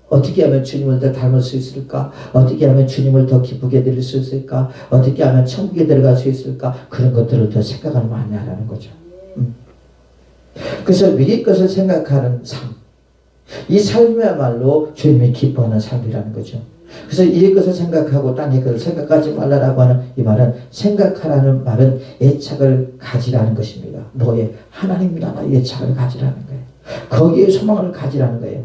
어떻게 하면 주님을 더 닮을 수 있을까? 어떻게 하면 주님을 더 기쁘게 드릴 수 있을까? 어떻게 하면 천국에 들어갈 수 있을까? 그런 것들을 더 생각을 많이 하라는 거죠. 그래서 위의 것을 생각하는 삶. 이 삶이야말로 주님이 기뻐하는 삶이라는 거죠. 그래서 위의 것을 생각하고 땅의 것을 생각하지 말라라고 하는 이 말은 생각하라는 말은 애착을 가지라는 것입니다. 뭐에? 하나님 나라의 애착을 가지라는 거예요. 거기에 소망을 가지라는 거예요.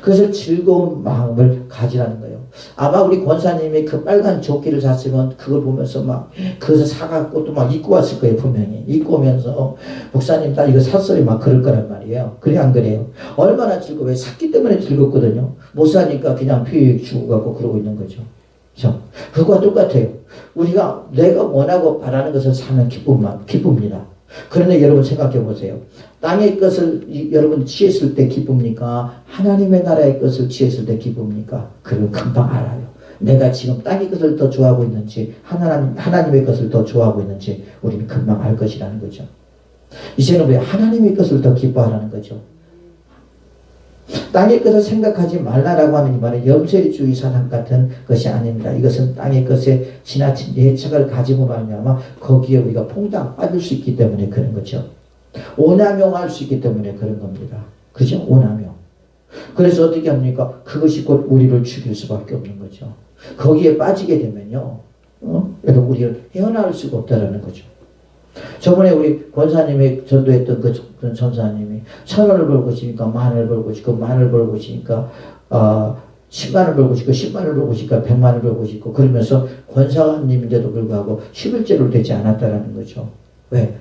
그래서 즐거운 마음을 가지라는 거예요. 아마 우리 권사님이 그 빨간 조끼를 샀으면 그걸 보면서 막 그것을 사갖고 또 막 입고 왔을 거예요. 분명히 입고 오면서 목사님 나 이거 샀어요 막 그럴 거란 말이에요. 그래 안 그래요? 얼마나 즐거워요. 샀기 때문에 즐겁거든요. 못 사니까 그냥 피 주고 갖고 그러고 있는 거죠. 그렇죠? 그거와 똑같아요. 우리가 내가 원하고 바라는 것을 사는 기쁩니다. 그런데 여러분 생각해 보세요. 땅의 것을 여러분 취했을 때 기쁩니까? 하나님의 나라의 것을 취했을 때 기쁩니까? 그걸 금방 알아요. 내가 지금 땅의 것을 더 좋아하고 있는지 하나님의 것을 더 좋아하고 있는지 우리는 금방 알 것이라는 거죠. 이제는 왜 하나님의 것을 더 기뻐하라는 거죠. 땅의 것을 생각하지 말라라고 하는 이 말은 염세주의 사상 같은 것이 아닙니다. 이것은 땅의 것에 지나친 예측을 가지고 말미암아 거기에 우리가 퐁당 빠질 수 있기 때문에 그런 거죠. 오남용할 수 있기 때문에 그런 겁니다. 그죠? 오남용. 그래서 어떻게 합니까? 그것이 곧 우리를 죽일 수밖에 없는 거죠. 거기에 빠지게 되면요, 여러분 우리를 헤어나올 수가 없다라는 거죠. 저번에 우리 권사님이 전도했던 그 전사님이 1,000원을 벌고 싶으니까 10,000원을 벌고 싶고 10,000원을 벌고 싶으니까 10만원을 벌고 싶고 10만원을 벌고 싶으니까 100만원을 벌고 싶고 그러면서 권사님인데도 불구하고 11제로 되지 않았다라는 거죠. 왜?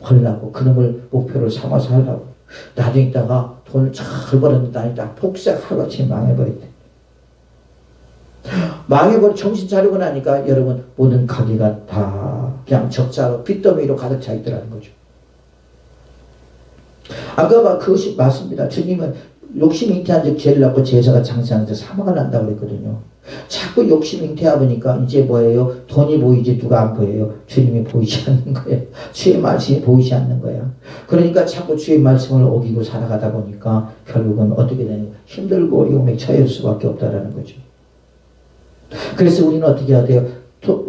벌라고 그놈을 목표로 삼아서 하려고. 나중에 있다가 돈을 잘 벌었는데 나중에 딱 폭삭하루아침에 망해버렸대. 망해버려 정신 차리고 나니까 여러분 모든 가게가 다 그냥 적자로 빚더미로 가득 차 있더라는 거죠. 아까 막 그것이 맞습니다. 주님은 욕심 잉태한 적 죄를 낳고 제사가 장사하는데 사망을 한다고 그랬거든요. 자꾸 욕심 잉태하니까 이제 뭐예요? 돈이 보이지 누가 안 보여요? 주님이 보이지 않는 거예요. 주의 말씀이 보이지 않는 거예요. 그러니까 자꾸 주의 말씀을 어기고 살아가다 보니까 결국은 어떻게 되냐? 힘들고 어려움에 처할 수밖에 없다라는 거죠. 그래서 우리는 어떻게 해야 돼요?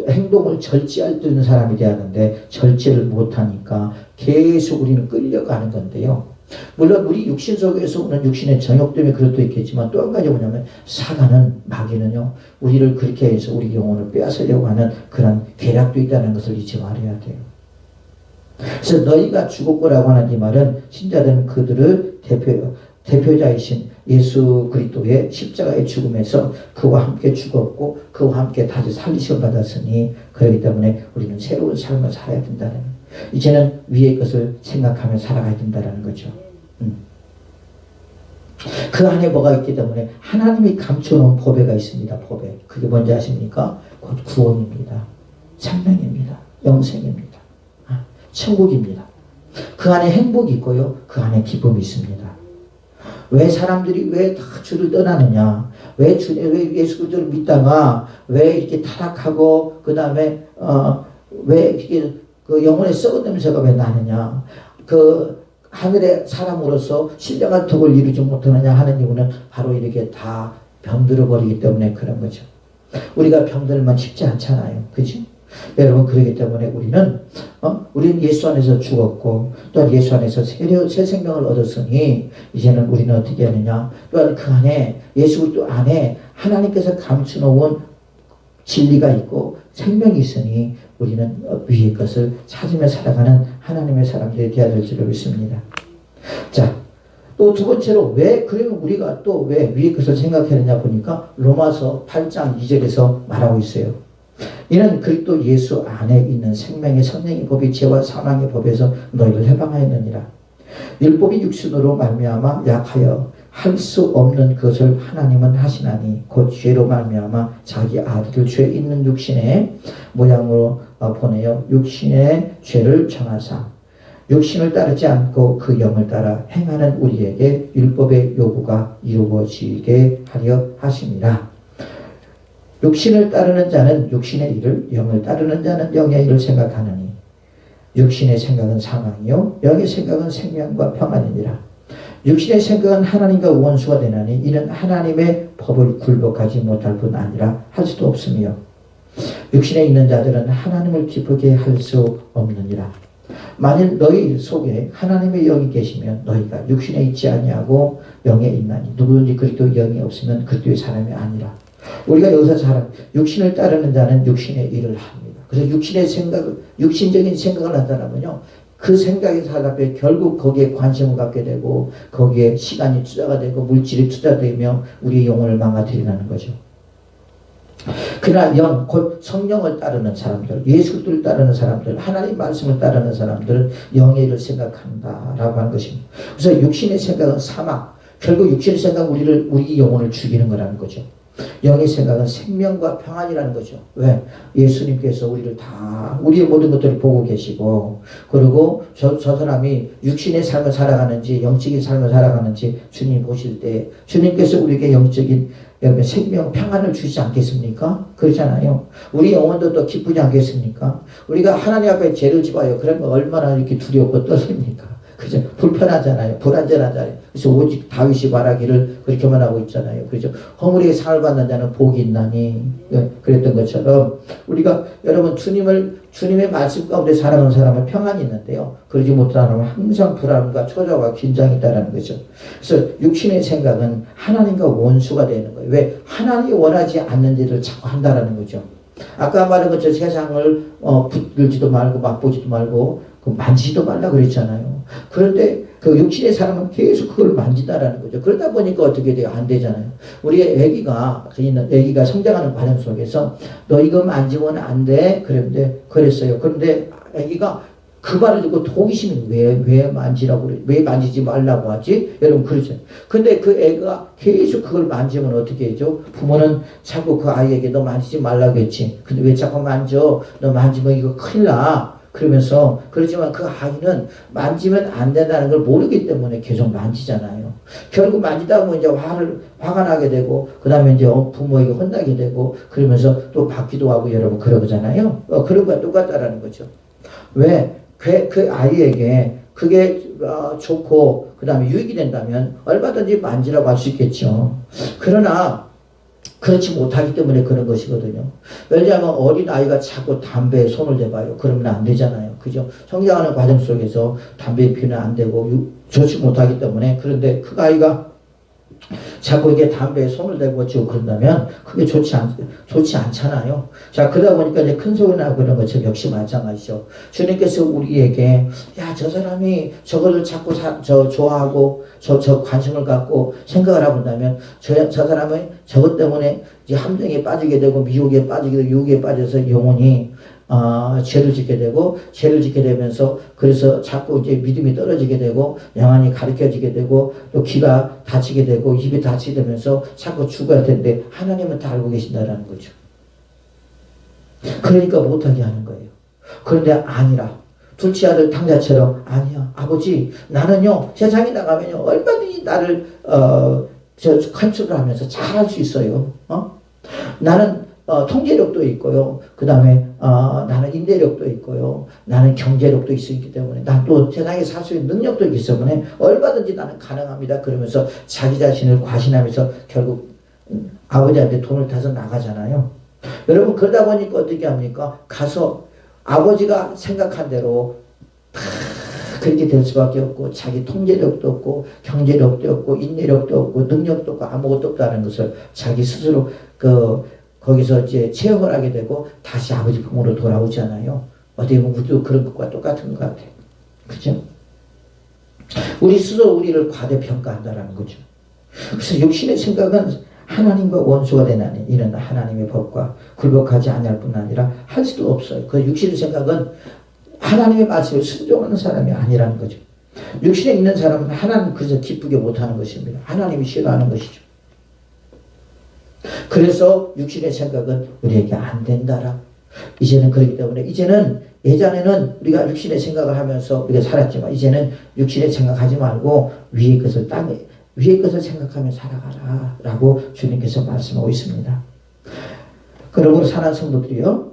행동을 절제할 수 있는 사람이 돼야 하는데 절제를 못하니까 계속 우리는 끌려가는 건데요. 물론 우리 육신 속에서 오는 육신의 정욕 때문에 그럴 수도 있겠지만 또 한 가지 뭐냐면 사단은 마귀는요 우리를 그렇게 해서 우리 영혼을 빼앗으려고 하는 그런 계략도 있다는 것을 잊지 말아야 돼요. 그래서 너희가 죽었고라고 하는 이 말은 신자들은 그들을 대표자이신 예수 그리스도의 십자가의 죽음에서 그와 함께 죽었고 그와 함께 다시 살리심을 받았으니 그렇기 때문에 우리는 새로운 삶을 살아야 된다는 이제는 위의 것을 생각하며 살아가야 된다는 거죠. 그 안에 뭐가 있기 때문에 하나님이 감춰놓은 법회가 있습니다. 법회. 그게 뭔지 아십니까? 곧 구원입니다. 생명입니다. 영생입니다. 천국입니다. 그 안에 행복이 있고요. 그 안에 기쁨이 있습니다. 왜 사람들이 왜 다 주를 떠나느냐? 왜 예수 그리스도를 믿다가 왜 이렇게 타락하고 그 다음에 왜 이렇게 그 영혼의 썩은 냄새가 왜 나느냐? 그 하늘의 사람으로서 신령한 덕을 이루지 못하느냐 하는 이유는 바로 이렇게 다 병들어 버리기 때문에 그런 거죠. 우리가 병들만 쉽지 않잖아요. 그렇지? 여러분 그렇기 때문에 우리는 예수 안에서 죽었고 또한 예수 안에서 새 생명을 얻었으니 이제는 우리는 어떻게 하느냐? 또한 그 안에 예수 그리스도 안에 하나님께서 감춰놓은 진리가 있고 생명이 있으니 우리는 위의 것을 찾으며 살아가는 하나님의 사람들이 되어야 될 줄로 믿습니다. 자, 또 두 번째로 그러면 우리가 또 왜 위의 것을 생각해야 되냐 보니까 로마서 8장 2절에서 말하고 있어요. 이는 그리스도 예수 안에 있는 생명의 성령의 법이 죄와 사망의 법에서 너희를 해방하였느니라. 율법이 육신으로 말미암아 약하여 할 수 없는 것을 하나님은 하시나니 곧 죄로 말미암아 자기 아들을 죄 있는 육신의 모양으로 보내어 육신의 죄를 정하사 육신을 따르지 않고 그 영을 따라 행하는 우리에게 율법의 요구가 이루어지게 하려 하심이라. 육신을 따르는 자는 육신의 일을, 영을 따르는 자는 영의 일을 생각하느니 육신의 생각은 사망이요 영의 생각은 생명과 평안이니라. 육신의 생각은 하나님과 원수가 되나니 이는 하나님의 법을 굴복하지 못할 뿐 아니라 할 수도 없으며 육신에 있는 자들은 하나님을 기쁘게 할 수 없느니라. 만일 너희 속에 하나님의 영이 계시면 너희가 육신에 있지 아니하고 영에 있나니 누구든지 그리스도 영이 없으면 그리스도의 사람이 아니라. 우리가 여기서 육신을 따르는 자는 육신의 일을 합니다. 그래서 육신적인 생각을 한다면요. 그 생각에 살다 보면 결국 거기에 관심을 갖게 되고 거기에 시간이 투자가 되고 물질이 투자되며 우리의 영혼을 망가뜨리는 거죠. 그러나 영, 곧 성령을 따르는 사람들, 예수 그리스도를 따르는 사람들, 하나님 말씀을 따르는 사람들은 영의 일을 생각한다라고 하는 것입니다. 그래서 육신의 생각은 사막, 결국 육신의 생각은 우리 영혼을 죽이는 거라는 거죠. 영의 생각은 생명과 평안이라는 거죠. 왜? 예수님께서 우리의 모든 것들을 보고 계시고, 그리고 저 사람이 육신의 삶을 살아가는지, 영적인 삶을 살아가는지 주님 보실 때, 주님께서 우리에게 영적인 생명, 평안을 주시지 않겠습니까? 그렇잖아요. 우리 영혼도 또 기쁘지 않겠습니까? 우리가 하나님 앞에 죄를 지어요. 그러면 얼마나 이렇게 두렵고 떨립니까? 그죠? 불편하잖아요. 불안전하잖아요. 그래서 오직 다윗이 말하기를 그렇게만 하고 있잖아요. 그죠? 허물의 상을 받는 자는 복이 있나니. 그랬던 것처럼 우리가 여러분 주님의 말씀 가운데 살아가는 사람은 평안이 있는데요. 그러지 못하는 사람은 항상 불안과 초조와 긴장이 있다는 거죠. 그래서 육신의 생각은 하나님과 원수가 되는 거예요. 왜? 하나님이 원하지 않는 일을 자꾸 한다는 거죠. 아까 말한 것처럼 세상을 붙들지도 말고 맛보지도 말고 만지지도 말라 그랬잖아요. 그런데 그 육신의 사람은 계속 그걸 만진다라는 거죠. 그러다 보니까 어떻게 돼요? 안 되잖아요. 우리 애기가 성장하는 과정 속에서 너 이거 만지면 안 돼. 그랬어요. 그런데 애기가 그 말을 듣고 호기심이 왜 만지라고 그래? 왜 만지지 말라고 하지? 여러분 그러죠. 근데 그 애가 계속 그걸 만지면 어떻게 해죠? 부모는 자꾸 그 아이에게 너 만지지 말라고 했지. 근데 왜 자꾸 만져? 너 만지면 이거 큰일 나. 그러면서 그렇지만 그 아이는 만지면 안 된다는 걸 모르기 때문에 계속 만지잖아요. 결국 만지다 보면 이제 화가 나게 되고 그 다음에 이제 부모에게 혼나게 되고 그러면서 또 받기도 하고 여러분 그러잖아요. 그런 거와 똑같다라는 거죠. 왜? 그 아이에게 그게 좋고 그 다음에 유익이 된다면 얼마든지 만지라고 할 수 있겠죠. 그러나 그렇지 못하기 때문에 그런 것이거든요. 왜냐하면 어린아이가 자꾸 담배에 손을 대봐요. 그러면 안 되잖아요. 그죠? 성장하는 과정 속에서 담배 피우면 안 되고 좋지 못하기 때문에. 그런데 그 아이가 자꾸 이게 담배에 손을 대고 지고 그런다면 그게 좋지 않잖아요. 자, 그러다 보니까 이제 큰 소리 나고 그런 것처럼 역시 마찬가지죠. 주님께서 우리에게 저 사람이 저거를 자꾸 좋아하고 저 관심을 갖고 생각을 하고 한다면 저 사람은 저것 때문에 이제 함정에 빠지게 되고 미혹에 빠지게 되고 유혹에 빠져서 영혼이 죄를 짓게 되면서 그래서 자꾸 이제 믿음이 떨어지게 되고 영안이 가르쳐지게 되고 또 귀가 닫히게 되고 입이 닫히게 되면서 자꾸 죽어야 되는데 하나님은 다 알고 계신다라는 거죠. 그러니까 못하게 하는 거예요. 그런데 아니라 둘째 아들 탕자처럼 아니야 아버지 나는요 세상에 나가면요 얼마든지 나를 컨트롤 하면서 잘할 수 있어요. 나는 통제력도 있고요. 그 다음에 나는 인내력도 있고요. 나는 경제력도 있기 때문에 난 또 세상에 살 수 있는 능력도 있기 때문에 얼마든지 나는 가능합니다. 그러면서 자기 자신을 과신하면서 결국 아버지한테 돈을 타서 나가잖아요. 여러분 그러다 보니까 어떻게 합니까? 가서 아버지가 생각한 대로 그렇게 될 수밖에 없고 자기 통제력도 없고 경제력도 없고 인내력도 없고 능력도 없고 아무것도 없다는 것을 자기 스스로 거기서 이제 체험을 하게 되고 다시 아버지 품으로 돌아오잖아요. 어떻게 보면 우리도 그런 것과 똑같은 것 같아요. 그죠? 우리 스스로 우리를 과대평가한다는 거죠. 그래서 육신의 생각은 하나님과 원수가 되나니 이는 하나님의 법과 굴복하지 아니할 뿐 아니라 할 수도 없어요. 그 육신의 생각은 하나님의 말씀에 순종하는 사람이 아니라는 거죠. 육신에 있는 사람은 하나님 그래서 기쁘게 못하는 것입니다. 하나님이 싫어하는 것이죠. 그래서 육신의 생각은 우리에게 안 된다라. 이제는 그렇기 때문에 이제는 예전에는 우리가 육신의 생각을 하면서 우리가 살았지만 이제는 육신의 생각하지 말고 위의 것을 생각하며 살아가라 라고 주님께서 말씀하고 있습니다. 그러므로 사랑하는 성도들이요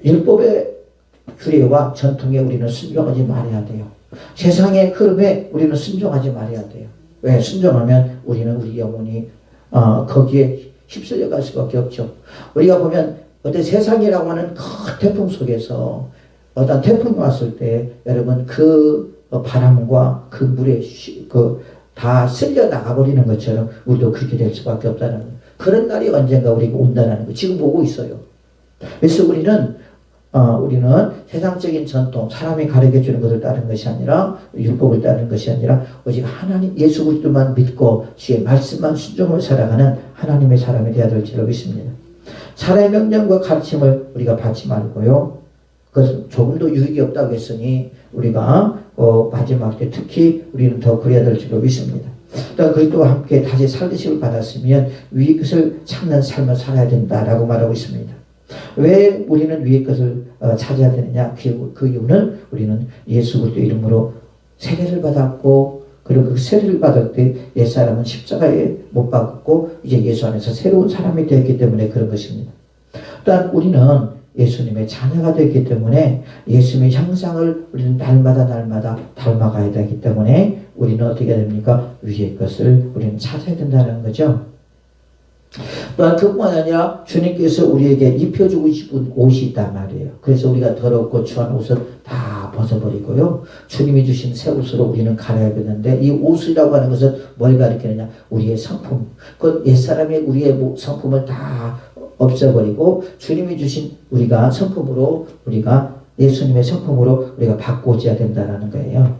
율법의 규례와 전통에 우리는 순종하지 말아야 돼요. 세상의 흐름에 우리는 순종하지 말아야 돼요. 왜? 순종하면 우리는 우리 영혼이 거기에 휩쓸려 갈 수밖에 없죠. 우리가 보면 어떤 세상이라고 하는 큰 태풍 속에서 어떤 태풍이 왔을 때 여러분 그 바람과 그 물에 다 쓸려 나가버리는 것처럼 우리도 그렇게 될 수밖에 없다는 거예요. 그런 날이 언젠가 우리가 온다는 거 지금 보고 있어요. 그래서 우리는 세상적인 전통, 사람이 가르쳐주는 것을 따르는 것이 아니라 율법을 따르는 것이 아니라 오직 하나님 예수 그리스도만 믿고 주의 말씀만 순종을 살아가는 하나님의 사람이 되어야 될 줄로 믿습니다. 사람의 명령과 가르침을 우리가 받지 말고요. 그것은 조금도 유익이 없다고 했으니 우리가 마지막 때 특히 우리는 더 그래야 될 줄로 믿습니다. 또 그리스도와 함께 다시 살리심을 받았으면 위의 것을 찾는 삶을 살아야 된다라고 말하고 있습니다. 왜 우리는 위의 것을 찾아야 되느냐? 그 이유는 우리는 예수 그리스도 이름으로 세례를 받았고, 그리고 그 세례를 받을 때 옛사람은 십자가에 못 박았고 이제 예수 안에서 새로운 사람이 되었기 때문에 그런 것입니다. 또한 우리는 예수님의 자녀가 되기 때문에 예수님의 형상을 우리는 날마다 닮아가야 되기 때문에 우리는 어떻게 됩니까? 위의 것을 우리는 찾아야 된다는 거죠. 또한 그뿐만 아니라 주님께서 우리에게 입혀주고 싶은 옷이 있단 말이에요. 그래서 우리가 더럽고 추한 옷을 다 벗어버리고요. 주님이 주신 새 옷으로 우리는 갈아입었는데, 이 옷이라고 하는 것은 뭘 가리키느냐? 우리의 성품. 그 옛사람의 우리의 성품을 다 없애버리고 주님이 주신 우리가 성품으로, 우리가 예수님의 성품으로 우리가 바꾸어져야 된다는 거예요.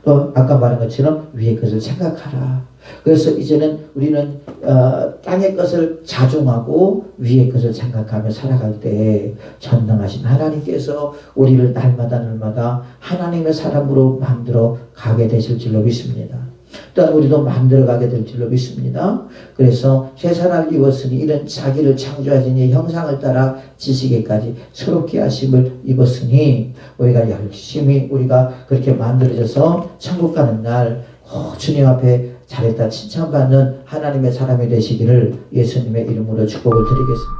또 아까 말한 것처럼 위의 것을 생각하라. 그래서 이제는 우리는 땅의 것을 자중하고 위의 것을 생각하며 살아갈 때 전능하신 하나님께서 우리를 날마다 하나님의 사람으로 만들어 가게 되실 줄로 믿습니다. 또한 우리도 만들어 가게 될 줄로 믿습니다. 그래서 새 사람을 입었으니 이런 자기를 창조하신 이 형상을 따라 지시기까지 새롭게 하심을 입었으니 우리가 열심히 우리가 그렇게 만들어져서 천국 가는 날 주님 앞에 잘했다 칭찬받는 하나님의 사람이 되시기를 예수님의 이름으로 축복을 드리겠습니다.